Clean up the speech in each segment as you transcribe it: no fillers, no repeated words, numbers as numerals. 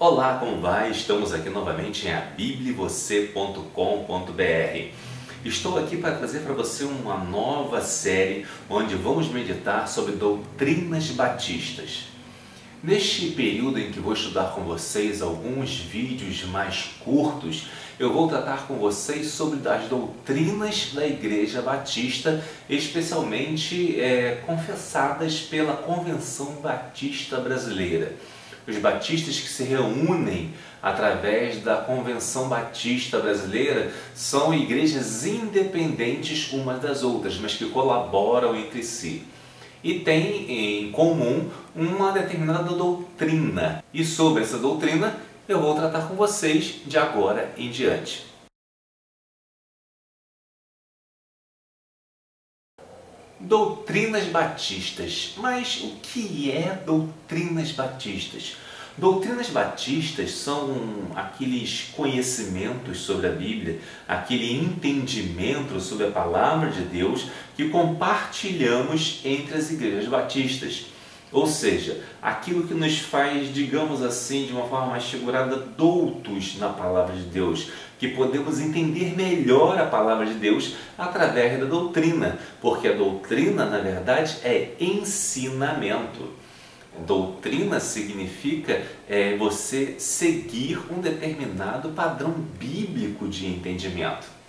Olá, como vai? Estamos aqui novamente em abiblievocê.com.br. Estou aqui para trazer para você uma nova série onde vamos meditar sobre doutrinas batistas. Neste período em que vou estudar com vocês alguns vídeos mais curtos, eu vou tratar com vocês sobre as doutrinas da Igreja Batista, especialmente confessadas pela Convenção Batista Brasileira. Os batistas que se reúnem através da Convenção Batista Brasileira são igrejas independentes umas das outras, mas que colaboram entre si. E têm em comum uma determinada doutrina. E sobre essa doutrina eu vou tratar com vocês de agora em diante. Doutrinas batistas. Mas o que é doutrinas batistas? Doutrinas batistas são aqueles conhecimentos sobre a Bíblia, aquele entendimento sobre a Palavra de Deus que compartilhamos entre as igrejas batistas. Ou seja, aquilo que nos faz, digamos assim, de uma forma mais figurada, doutos na Palavra de Deus, que podemos entender melhor a Palavra de Deus através da doutrina, porque a doutrina, na verdade, é ensinamento. Doutrina significa você seguir um determinado padrão bíblico de entendimento.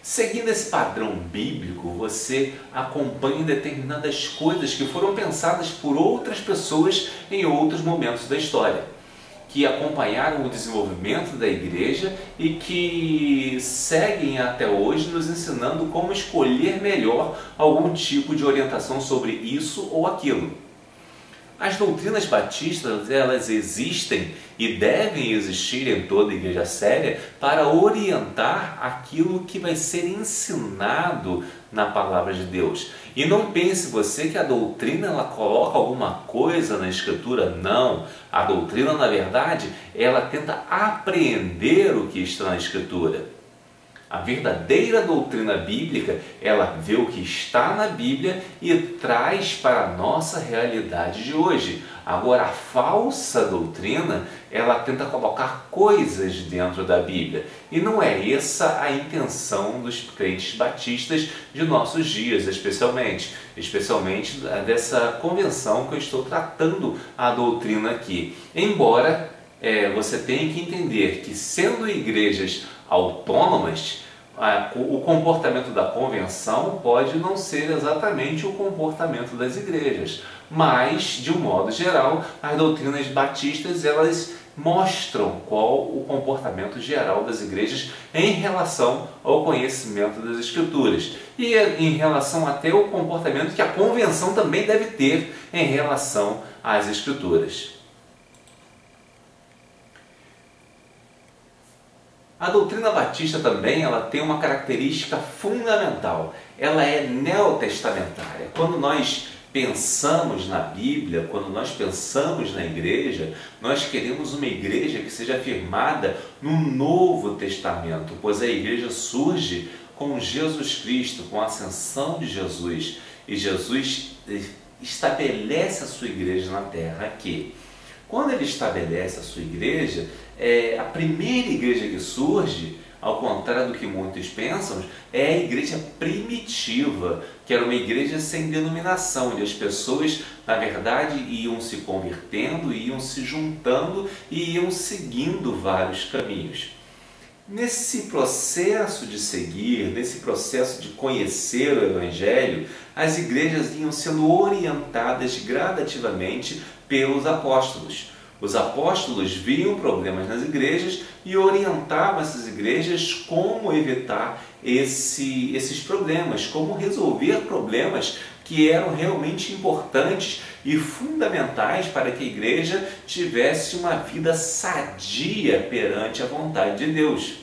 Seguindo esse padrão bíblico, você acompanha determinadas coisas que foram pensadas por outras pessoas em outros momentos da história, que acompanharam o desenvolvimento da igreja e que seguem até hoje nos ensinando como escolher melhor algum tipo de orientação sobre isso ou aquilo. As doutrinas batistas, elas existem e devem existir em toda igreja séria para orientar aquilo que vai ser ensinado na Palavra de Deus. E não pense você que a doutrina ela coloca alguma coisa na Escritura, não. A doutrina, na verdade, ela tenta apreender o que está na Escritura. A verdadeira doutrina bíblica, ela vê o que está na Bíblia e traz para a nossa realidade de hoje. Agora, a falsa doutrina, ela tenta colocar coisas dentro da Bíblia. E não é essa a intenção dos crentes batistas de nossos dias, especialmente dessa convenção que eu estou tratando a doutrina aqui. Embora você tenha que entender que, sendo igrejas autônomas, o comportamento da convenção pode não ser exatamente o comportamento das igrejas, mas, de um modo geral, as doutrinas batistas elas mostram qual o comportamento geral das igrejas em relação ao conhecimento das Escrituras e em relação até ao comportamento que a convenção também deve ter em relação às Escrituras. A doutrina batista também ela tem uma característica fundamental. Ela é neotestamentária. Quando nós pensamos na Bíblia, quando nós pensamos na igreja, nós queremos uma igreja que seja firmada no Novo Testamento, pois a igreja surge com Jesus Cristo, com a ascensão de Jesus. E Jesus estabelece a sua igreja na terra aqui. Quando ele estabelece a sua igreja, a primeira igreja que surge, ao contrário do que muitos pensam, é a igreja primitiva, que era uma igreja sem denominação, onde as pessoas, na verdade, iam se convertendo, iam se juntando e iam seguindo vários caminhos. Nesse processo de seguir, nesse processo de conhecer o Evangelho, as igrejas iam sendo orientadas gradativamente pelos apóstolos. Os apóstolos viam problemas nas igrejas e orientavam essas igrejas como evitar esses problemas, como resolver problemas que eram realmente importantes e fundamentais para que a igreja tivesse uma vida sadia perante a vontade de Deus.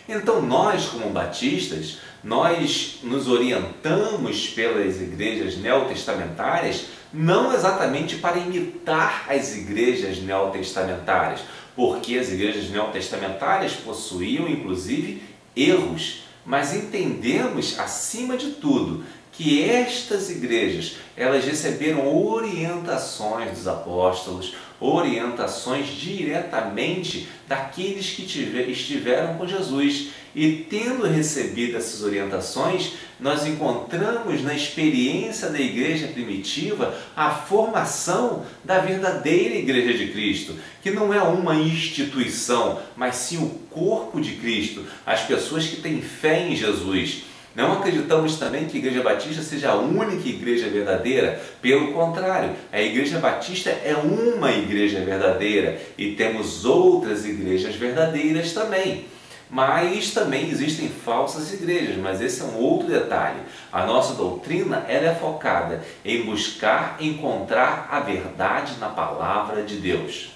Então nós, como batistas, nós nos orientamos pelas igrejas neotestamentárias não exatamente para imitar as igrejas neotestamentárias, porque as igrejas neotestamentárias possuíam inclusive erros, mas entendemos acima de tudo que que estas igrejas, elas receberam orientações dos apóstolos, orientações diretamente daqueles que estiveram com Jesus. E tendo recebido essas orientações, nós encontramos na experiência da igreja primitiva a formação da verdadeira igreja de Cristo, que não é uma instituição, mas sim o corpo de Cristo, as pessoas que têm fé em Jesus. Não acreditamos também que a Igreja Batista seja a única igreja verdadeira. Pelo contrário, a Igreja Batista é uma igreja verdadeira e temos outras igrejas verdadeiras também. Mas também existem falsas igrejas, mas esse é um outro detalhe. A nossa doutrina ela é focada em buscar encontrar a verdade na palavra de Deus.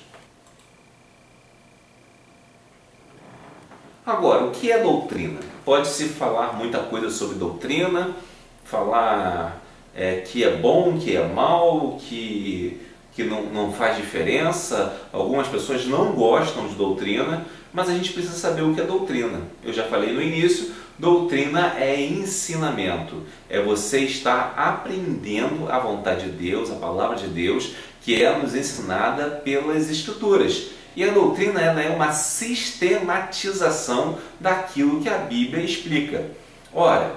Agora, o que é doutrina? Pode-se falar muita coisa sobre doutrina, falar que é bom, que é mal, que não faz diferença. Algumas pessoas não gostam de doutrina, mas a gente precisa saber o que é doutrina. Eu já falei no início, doutrina é ensinamento. É você estar aprendendo a vontade de Deus, a palavra de Deus, que é nos ensinada pelas Escrituras. E a doutrina ela é uma sistematização daquilo que a Bíblia explica. Ora,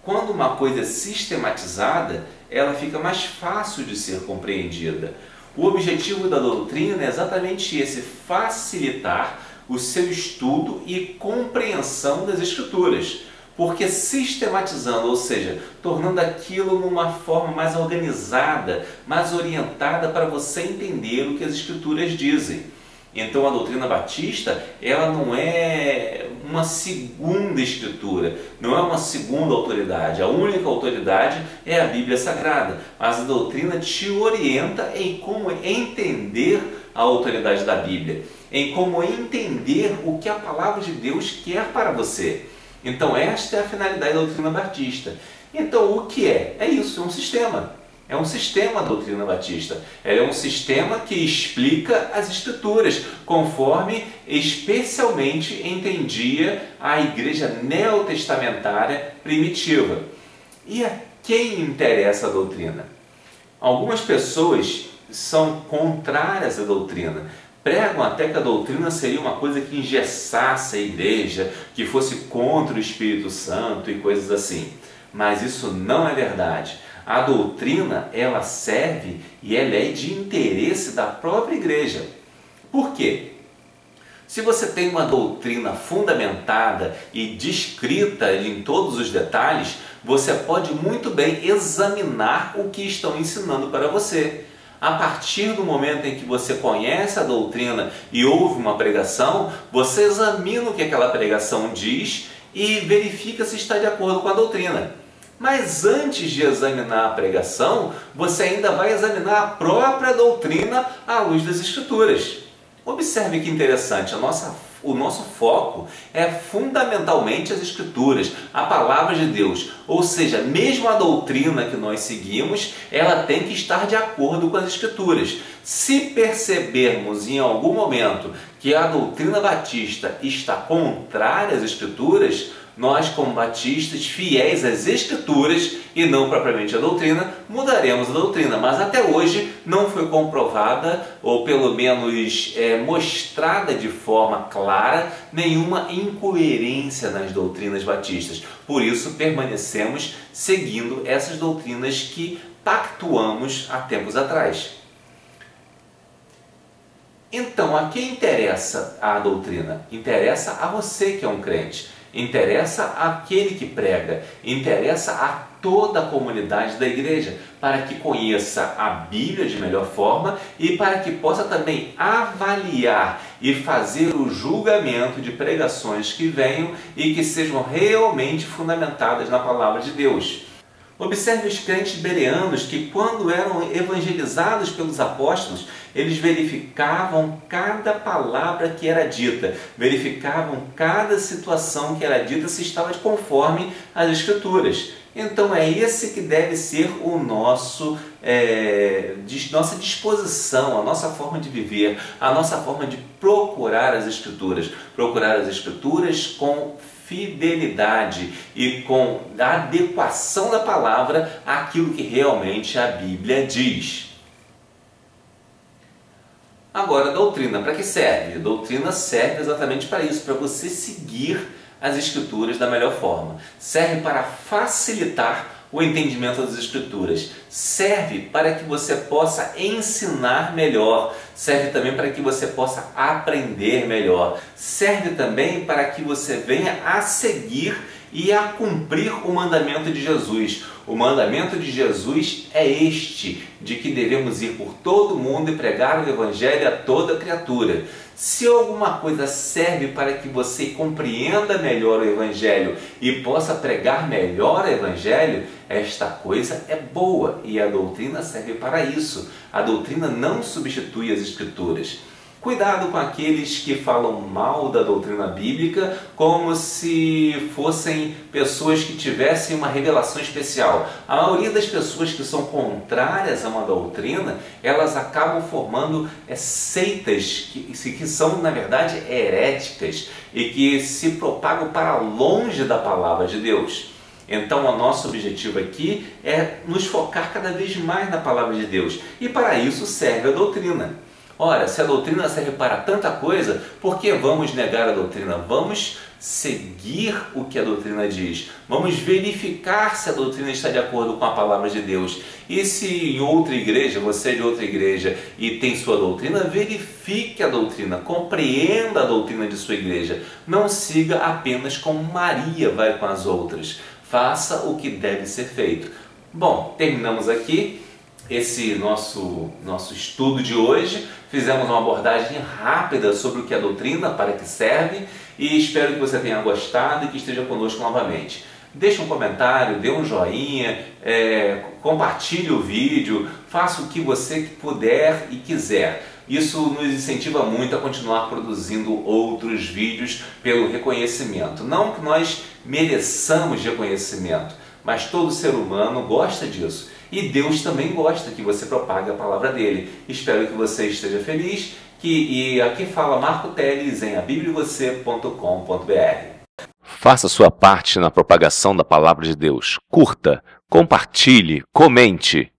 quando uma coisa é sistematizada, ela fica mais fácil de ser compreendida. O objetivo da doutrina é exatamente esse, facilitar o seu estudo e compreensão das Escrituras. Porque sistematizando, ou seja, tornando aquilo numa forma mais organizada, mais orientada para você entender o que as Escrituras dizem. Então a doutrina batista, ela não é uma segunda escritura, não é uma segunda autoridade. A única autoridade é a Bíblia Sagrada, mas a doutrina te orienta em como entender a autoridade da Bíblia, em como entender o que a palavra de Deus quer para você. Então esta é a finalidade da doutrina batista. Então o que é? É isso, é um sistema. É um sistema a doutrina batista. Ela é um sistema que explica as Escrituras, conforme especialmente entendia a igreja neotestamentária primitiva. E a quem interessa a doutrina? Algumas pessoas são contrárias à doutrina. Pregam até que a doutrina seria uma coisa que engessasse a igreja, que fosse contra o Espírito Santo e coisas assim. Mas isso não é verdade. A doutrina, ela serve e ela é de interesse da própria igreja. Por quê? Se você tem uma doutrina fundamentada e descrita em todos os detalhes, você pode muito bem examinar o que estão ensinando para você. A partir do momento em que você conhece a doutrina e ouve uma pregação, você examina o que aquela pregação diz e verifica se está de acordo com a doutrina. Mas antes de examinar a pregação, você ainda vai examinar a própria doutrina à luz das Escrituras. Observe que interessante, o nosso foco é fundamentalmente as Escrituras, a palavra de Deus. Ou seja, mesmo a doutrina que nós seguimos, ela tem que estar de acordo com as Escrituras. Se percebermos em algum momento que a doutrina batista está contrária às Escrituras, nós, como batistas, fiéis às Escrituras e não propriamente à doutrina, mudaremos a doutrina. Mas até hoje não foi comprovada, ou pelo menos mostrada de forma clara, nenhuma incoerência nas doutrinas batistas. Por isso, permanecemos seguindo essas doutrinas que pactuamos há tempos atrás. Então, a quem interessa a doutrina? Interessa a você que é um crente. Interessa àquele que prega, interessa a toda a comunidade da igreja, para que conheça a Bíblia de melhor forma e para que possa também avaliar e fazer o julgamento de pregações que venham e que sejam realmente fundamentadas na palavra de Deus. Observe os crentes bereanos que, quando eram evangelizados pelos apóstolos, eles verificavam cada palavra que era dita, verificavam cada situação que era dita se estava conforme as Escrituras. Então é esse que deve ser o nossa disposição, a nossa forma de viver, a nossa forma de procurar as Escrituras com fidelidade e com a adequação da palavra àquilo que realmente a Bíblia diz. Agora, a doutrina, para que serve? A doutrina serve exatamente para isso, para você seguir as Escrituras da melhor forma. Serve para facilitar o entendimento das Escrituras. Serve para que você possa ensinar melhor. Serve também para que você possa aprender melhor. Serve também para que você venha a seguir e a cumprir o mandamento de Jesus. O mandamento de Jesus é este, de que devemos ir por todo o mundo e pregar o Evangelho a toda criatura. Se alguma coisa serve para que você compreenda melhor o Evangelho e possa pregar melhor o Evangelho, esta coisa é boa e a doutrina serve para isso. A doutrina não substitui as Escrituras. Cuidado com aqueles que falam mal da doutrina bíblica como se fossem pessoas que tivessem uma revelação especial. A maioria das pessoas que são contrárias a uma doutrina, elas acabam formando seitas que são, na verdade, heréticas e que se propagam para longe da palavra de Deus. Então, o nosso objetivo aqui é nos focar cada vez mais na palavra de Deus. E para isso serve a doutrina. Ora, se a doutrina serve para tanta coisa, por que vamos negar a doutrina? Vamos seguir o que a doutrina diz. Vamos verificar se a doutrina está de acordo com a palavra de Deus. E se em outra igreja, você é de outra igreja e tem sua doutrina, verifique a doutrina, compreenda a doutrina de sua igreja. Não siga apenas como Maria vai com as outras. Faça o que deve ser feito. Bom, terminamos aqui esse nosso estudo de hoje. Fizemos uma abordagem rápida sobre o que é a doutrina, para que serve, e espero que você tenha gostado e que esteja conosco novamente. Deixe um comentário, dê um joinha, compartilhe o vídeo, faça o que você puder e quiser. Isso nos incentiva muito a continuar produzindo outros vídeos pelo reconhecimento. Não que nós mereçamos reconhecimento, mas todo ser humano gosta disso. E Deus também gosta que você propague a palavra dele. Espero que você esteja feliz. E aqui fala Marco Teles em abibliavocê.com.br. Faça sua parte na propagação da palavra de Deus. Curta, compartilhe, comente.